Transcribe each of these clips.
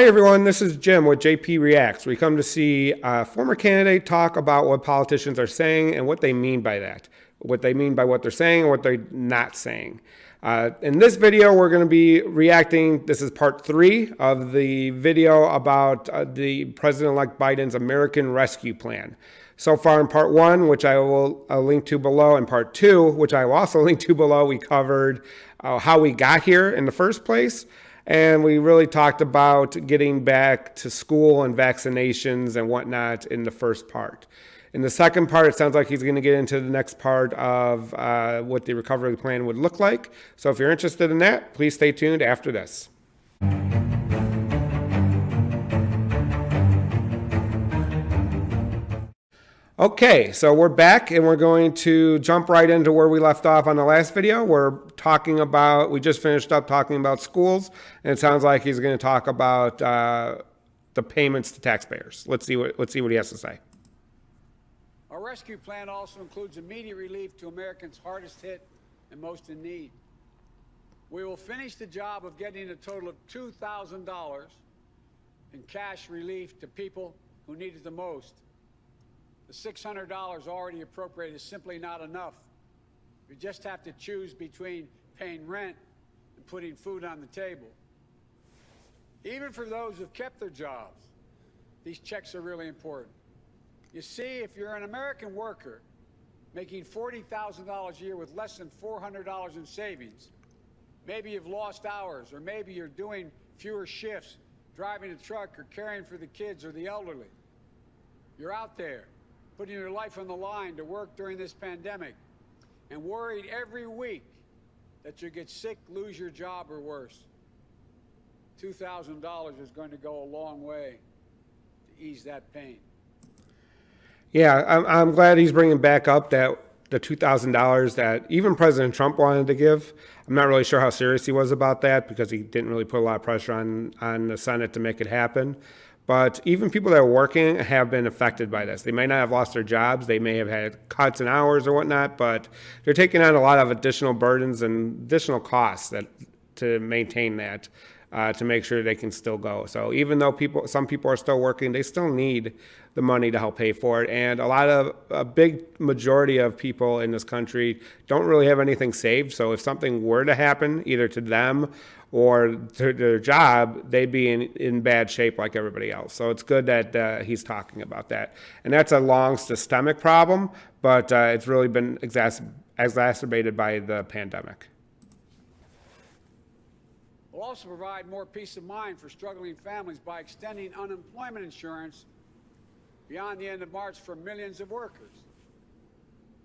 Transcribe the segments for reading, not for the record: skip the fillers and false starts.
Hi everyone, this is Jim with JP Reacts. We come to see a former candidate talk about what politicians are saying and what they mean by that. What they mean by what they're saying and what they're not saying. In this video, we're going to be reacting. This is part 3 of the video about the President-elect Biden's American Rescue Plan. So far in part 1, which I will link to below, and part 2, which I will also link to below, we covered how we got here in the first place. And we really talked about getting back to school and vaccinations and whatnot in the first part. In the second part, it sounds like he's going to get into the next part of what the recovery plan would look like. So if you're interested in that, please stay tuned after this. Okay, so we're back and we're going to jump right into where we left off on the last video. We just finished up talking about schools, and it sounds like he's going to talk about the payments to taxpayers. Let's see what he has to say. Our rescue plan also includes immediate relief to Americans hardest hit and most in need. We will finish the job of getting a total of $2,000 in cash relief to people who need it the most. The $600 already appropriated is simply not enough. We just have to choose between paying rent and putting food on the table. Even for those who've kept their jobs, these checks are really important. You see, if you're an American worker making $40,000 a year with less than $400 in savings, maybe you've lost hours, or maybe you're doing fewer shifts, driving a truck or caring for the kids or the elderly. You're out there putting your life on the line to work during this pandemic and worried every week that you'll get sick, lose your job, or worse. $2,000 is going to go a long way to ease that pain. Yeah, I'm glad he's bringing back up the $2,000 that even President Trump wanted to give. I'm not really sure how serious he was about that because he didn't really put a lot of pressure on the Senate to make it happen. But even people that are working have been affected by this. They may not have lost their jobs. They may have had cuts in hours or whatnot, but they're taking on a lot of additional burdens and additional costs to maintain that, to make sure they can still go. So even though some people are still working, they still need the money to help pay for it. And a big majority of people in this country don't really have anything saved. So if something were to happen, either to them or to their job, they'd be in bad shape like everybody else. So it's good that he's talking about that. And that's a long systemic problem, but it's really been exacerbated by the pandemic. We'll also provide more peace of mind for struggling families by extending unemployment insurance beyond the end of March for millions of workers.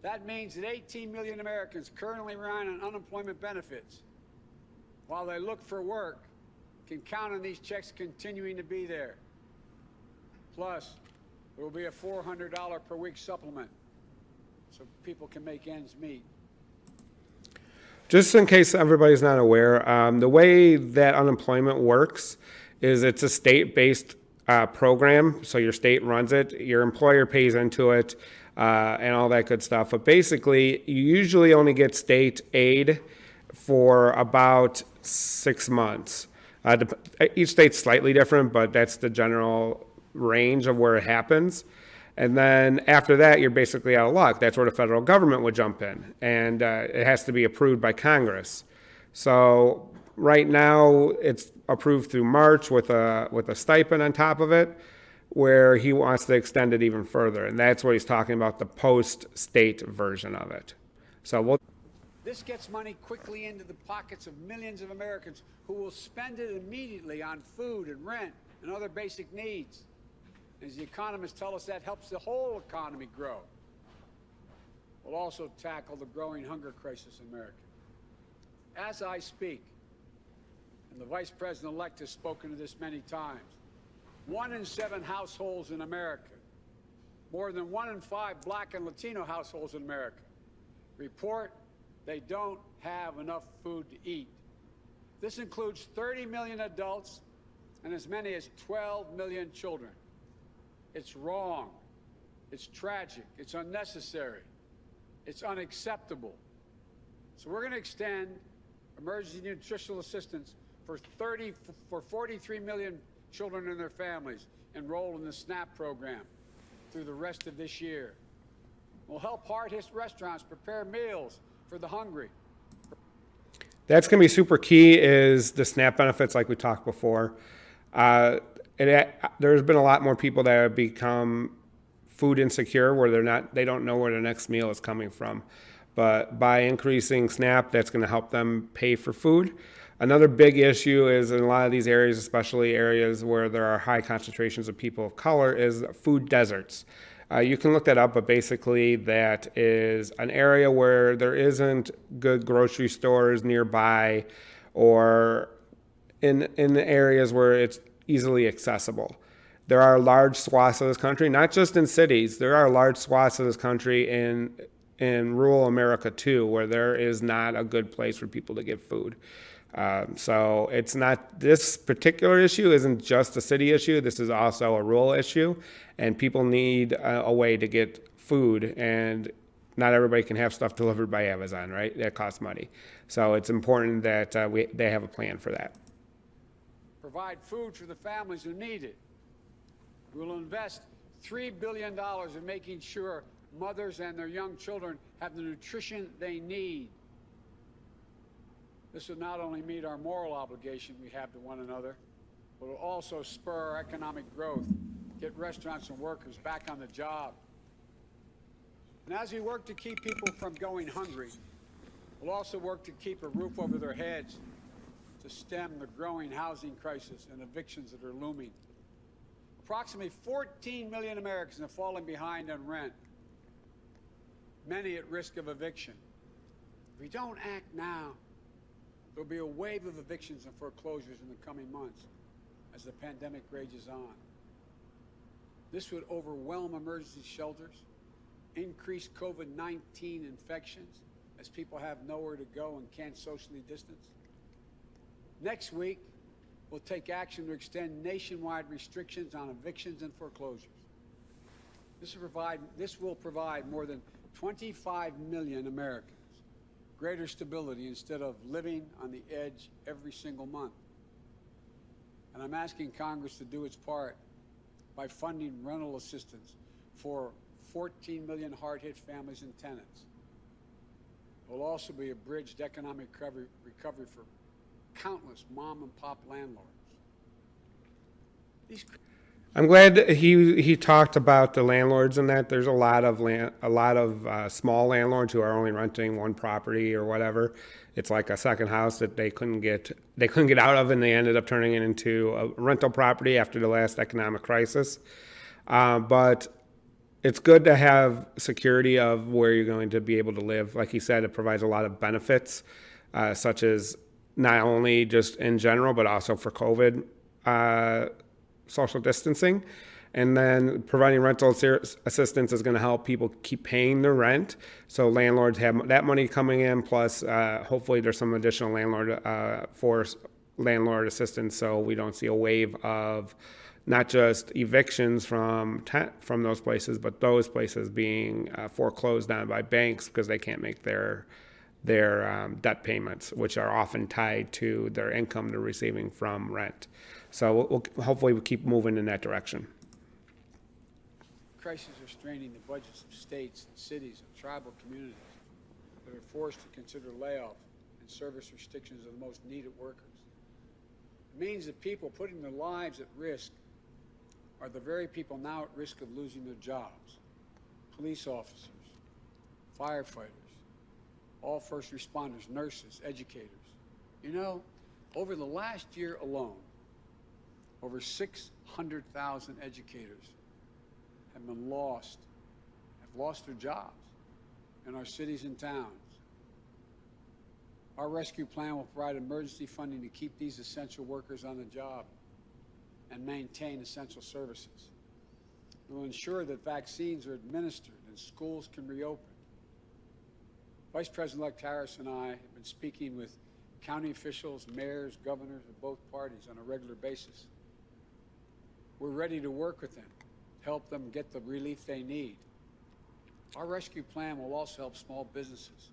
That means that 18 million Americans currently relying on unemployment benefits while they look for work can count on these checks continuing to be there. Plus, there will be a $400 per week supplement so people can make ends meet. Just in case everybody's not aware, the way that unemployment works is it's a state-based program. So your state runs it, your employer pays into it, and all that good stuff. But basically, you usually only get state aid for about 6 months. Each state's slightly different, but that's the general range of where it happens. And then after that, you're basically out of luck. That's where the federal government would jump in, and it has to be approved by Congress. So right now, it's approved through March with a stipend on top of it, where he wants to extend it even further. And that's what he's talking about, the post-state version of it. So This gets money quickly into the pockets of millions of Americans who will spend it immediately on food and rent and other basic needs. As the economists tell us, that helps the whole economy grow. We'll also tackle the growing hunger crisis in America. As I speak, and the Vice President-elect has spoken to this many times, 1 in 7 households in America, more than 1 in 5 Black and Latino households in America, report they don't have enough food to eat. This includes 30 million adults and as many as 12 million children. It's wrong, it's tragic, it's unnecessary, it's unacceptable. So we're going to extend emergency nutritional assistance for 43 million children and their families enroll in the SNAP program through the rest of this year. We'll help hard-hit restaurants prepare meals for the hungry. That's going to be super key is the SNAP benefits like we talked before. There's been a lot more people that have become food insecure where they don't know where their next meal is coming from. But by increasing SNAP, that's going to help them pay for food. Another big issue is in a lot of these areas, especially areas where there are high concentrations of people of color, is food deserts. You can look that up, but basically that is an area where there isn't good grocery stores nearby or in areas where it's easily accessible. There are large swaths of this country, not just in cities, there are large swaths of this country in rural America too, where there is not a good place for people to get food. So it's not, this particular issue isn't just a city issue. This is also a rural issue, and people need a way to get food, and not everybody can have stuff delivered by Amazon, right? That costs money. So it's important that they have a plan for that. Provide food for the families who need it. We will invest $3 billion in making sure mothers and their young children have the nutrition they need. This will not only meet our moral obligation we have to one another, but will also spur our economic growth, get restaurants and workers back on the job. And as we work to keep people from going hungry, we'll also work to keep a roof over their heads, to stem the growing housing crisis and evictions that are looming. Approximately 14 million Americans have fallen behind on rent, many at risk of eviction. If we don't act now, there'll be a wave of evictions and foreclosures in the coming months as the pandemic rages on. This would overwhelm emergency shelters, increase COVID-19 infections as people have nowhere to go and can't socially distance. Next week, we'll take action to extend nationwide restrictions on evictions and foreclosures. This will provide more than 25 million Americans greater stability instead of living on the edge every single month. And I'm asking Congress to do its part by funding rental assistance for 14 million hard-hit families and tenants. It will also be a bridge to economic recovery for countless mom-and-pop landlords. I'm glad he talked about the landlords and that there's a lot of small landlords who are only renting one property or whatever. It's like a second house that they couldn't get out of, and they ended up turning it into a rental property after the last economic crisis. But it's good to have security of where you're going to be able to live. Like he said, it provides a lot of benefits, such as not only just in general, but also for COVID social distancing. And then providing rental assistance is going to help people keep paying their rent. So landlords have that money coming in, plus hopefully there's some additional landlord assistance, so we don't see a wave of not just evictions from those places, but those places being foreclosed on by banks because they can't make their debt payments, which are often tied to their income they're receiving from rent. So hopefully we'll keep moving in that direction. Crises are straining the budgets of states and cities and tribal communities that are forced to consider layoff and service restrictions of the most needed workers. It means that people putting their lives at risk are the very people now at risk of losing their jobs. Police officers, firefighters, all first responders, nurses, educators. You know, over the last year alone, over 600,000 educators have lost their jobs in our cities and towns. Our rescue plan will provide emergency funding to keep these essential workers on the job and maintain essential services. We will ensure that vaccines are administered and schools can reopen. Vice President-elect Harris and I have been speaking with county officials, mayors, governors of both parties on a regular basis. We're ready to work with them, help them get the relief they need. Our rescue plan will also help small businesses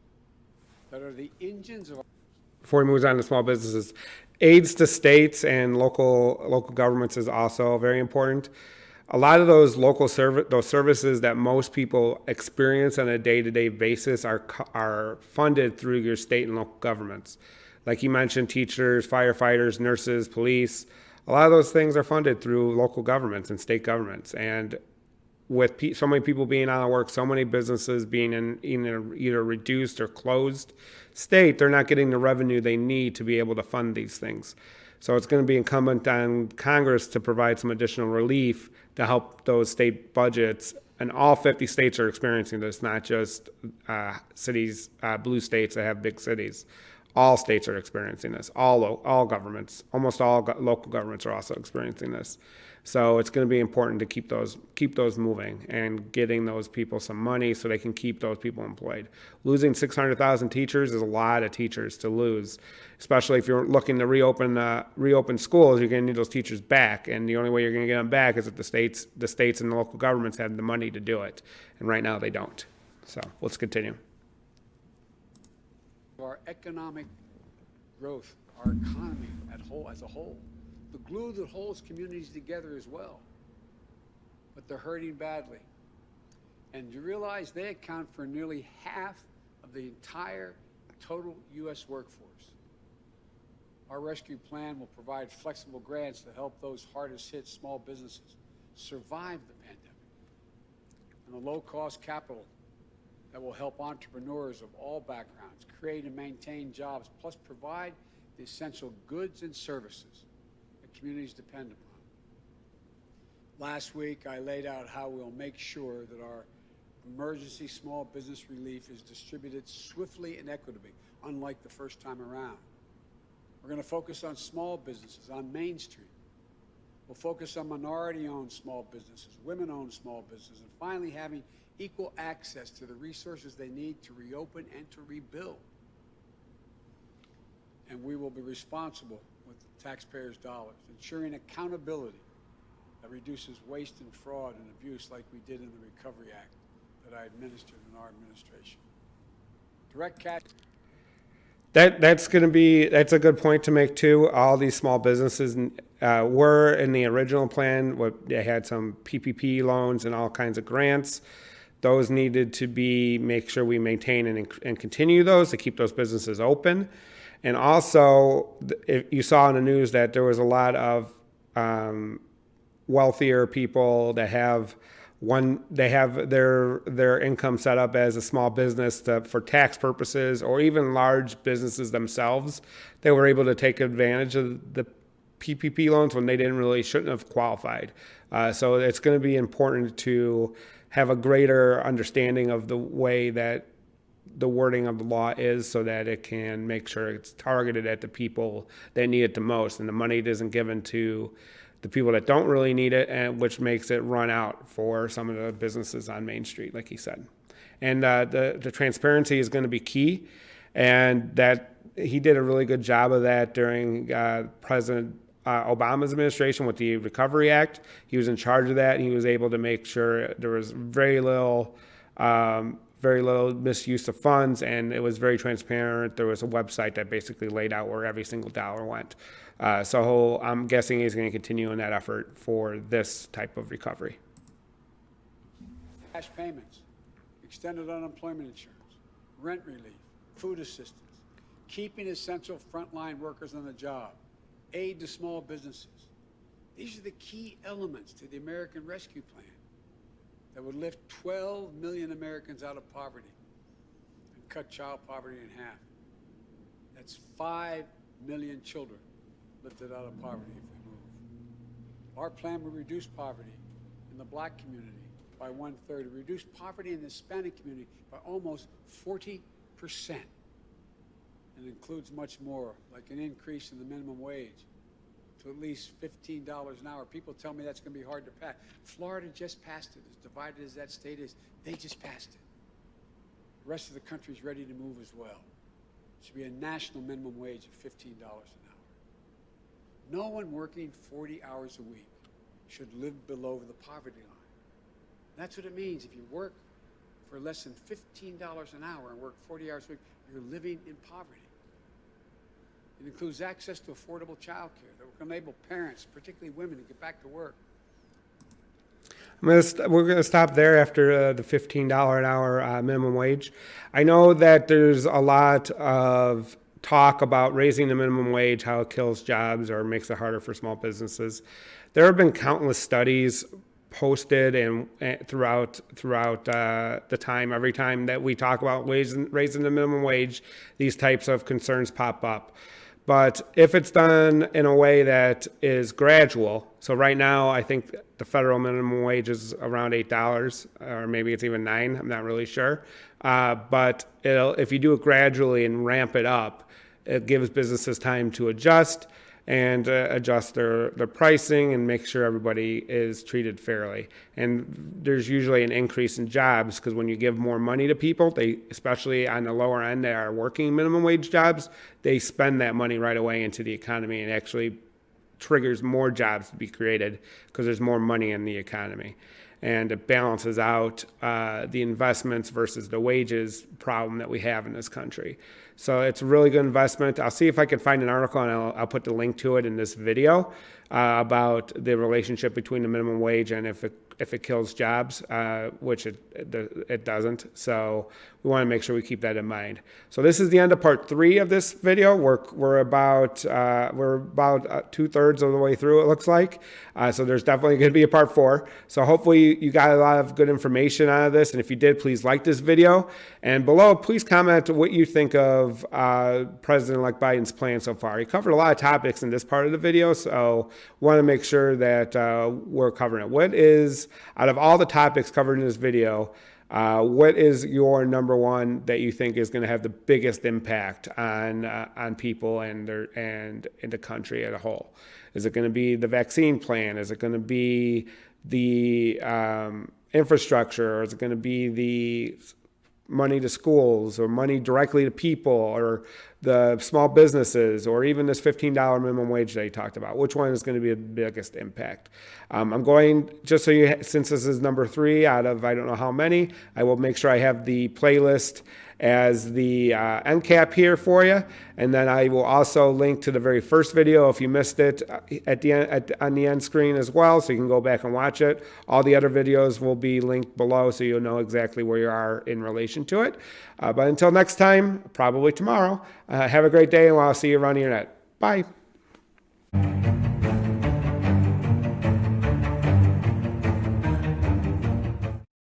that are the engines of our... Before he moves on to small businesses, aids to states and local governments is also very important. A lot of those those services that most people experience on a day-to-day basis are funded through your state and local governments. Like you mentioned, teachers, firefighters, nurses, police. A lot of those things are funded through local governments and state governments. And with so many people being out of work, so many businesses being in either reduced or closed state, they're not getting the revenue they need to be able to fund these things. So it's going to be incumbent on Congress to provide some additional relief to help those state budgets. And all 50 states are experiencing this, not just cities, blue states that have big cities. All states are experiencing this. All governments, almost all local governments are also experiencing this. So it's going to be important to keep those moving and getting those people some money so they can keep those people employed. Losing 600,000 teachers is a lot of teachers to lose, especially if you're looking to reopen schools. You're going to need those teachers back, and the only way you're going to get them back is if the states and the local governments have the money to do it, and right now they don't. So let's continue. Our economic growth, our economy as a whole, the glue that holds communities together as well. But they're hurting badly. And you realize they account for nearly half of the entire total U.S. workforce. Our rescue plan will provide flexible grants to help those hardest hit small businesses survive the pandemic, and a low-cost capital that will help entrepreneurs of all backgrounds create and maintain jobs, plus provide the essential goods and services that communities depend upon. Last week, I laid out how we'll make sure that our emergency small business relief is distributed swiftly and equitably, unlike the first time around. We're going to focus on small businesses on Main Street. We'll focus on minority-owned small businesses, women-owned small businesses, and finally having equal access to the resources they need to reopen and to rebuild. And we will be responsible with taxpayers' dollars, ensuring accountability that reduces waste and fraud and abuse like we did in the Recovery Act that I administered in our administration. Direct cash. That's a good point to make too. All these small businesses were in the original plan. They had some PPP loans and all kinds of grants. Those needed to make sure we maintain and continue those to keep those businesses open. And also, you saw in the news that there was a lot of wealthier people that have their income set up as a small business for tax purposes, or even large businesses themselves. They were able to take advantage of the PPP loans when they shouldn't have qualified. So it's going to be important to have a greater understanding of the way that the wording of the law is, so that it can make sure it's targeted at the people that need it the most, and the money isn't given to the people that don't really need it, and which makes it run out for some of the businesses on Main Street, like he said. And the transparency is going to be key, and that he did a really good job of that during President Obama's administration with the Recovery Act. He was in charge of that, and he was able to make sure there was very little misuse of funds, and it was very transparent. There was a website that basically laid out where every single dollar went. So I'm guessing he's going to continue in that effort for this type of recovery. Cash payments, extended unemployment insurance, rent relief, food assistance, keeping essential frontline workers on the job, aid to small businesses. These are the key elements to the American Rescue Plan that would lift 12 million Americans out of poverty and cut child poverty in half. That's 5 million children lifted out of poverty if we move. Our plan would reduce poverty in the Black community by 1/3, reduce poverty in the Hispanic community by almost 40%. And includes much more, like an increase in the minimum wage to at least $15 an hour. People tell me that's going to be hard to pass. Florida just passed it. As divided as that state is, they just passed it. The rest of the country is ready to move as well. It should be a national minimum wage of $15 an hour. No one working 40 hours a week should live below the poverty line. That's what it means. If you work for less than $15 an hour and work 40 hours a week, you're living in poverty. It includes access to affordable child care that will enable parents, particularly women, to get back to work. We're going to stop there after the $15 an hour minimum wage. I know that there's a lot of talk about raising the minimum wage, how it kills jobs or makes it harder for small businesses. There have been countless studies posted and throughout the time. Every time that we talk about raising the minimum wage, these types of concerns pop up. But if it's done in a way that is gradual, so right now I think the federal minimum wage is around $8, or maybe it's even $9. I'm not really sure. But if you do it gradually and ramp it up, it gives businesses time to adjust and adjust their pricing and make sure everybody is treated fairly. And there's usually an increase in jobs because when you give more money to people, they, especially on the lower end that are working minimum wage jobs, they spend that money right away into the economy and actually triggers more jobs to be created because there's more money in the economy. And it balances out the investments versus the wages problem that we have in this country. So it's a really good investment. I'll see if I can find an article, and I'll put the link to it in this video about the relationship between the minimum wage and if it kills jobs, which it doesn't. So we want to make sure we keep that in mind. So this is the end of part 3 of this video. We're about 2/3 of the way through, it looks like. So there's definitely going to be a part 4. So hopefully you got a lot of good information out of this. And if you did, please like this video. And below, please comment what you think of President-elect Biden's plan so far. He covered a lot of topics in this part of the video, so want to make sure that we're covering it. What is, out of all the topics covered in this video, what is your number one that you think is going to have the biggest impact on people and in the country as a whole? Is it going to be the vaccine plan? Is it going to be the infrastructure? Or is it going to be the money to schools or money directly to people or the small businesses or even this $15 minimum wage that you talked about? Which one is going to be the biggest impact? I'm going, just so you, since this is number 3 out of I don't know how many, I will make sure I have the playlist as the end cap here for you. And then I will also link to the very first video if you missed it at the end, on the end screen as well, so you can go back and watch it. All the other videos will be linked below so you'll know exactly where you are in relation to it. But until next time, probably tomorrow, have a great day and I'll see you around the internet. Bye.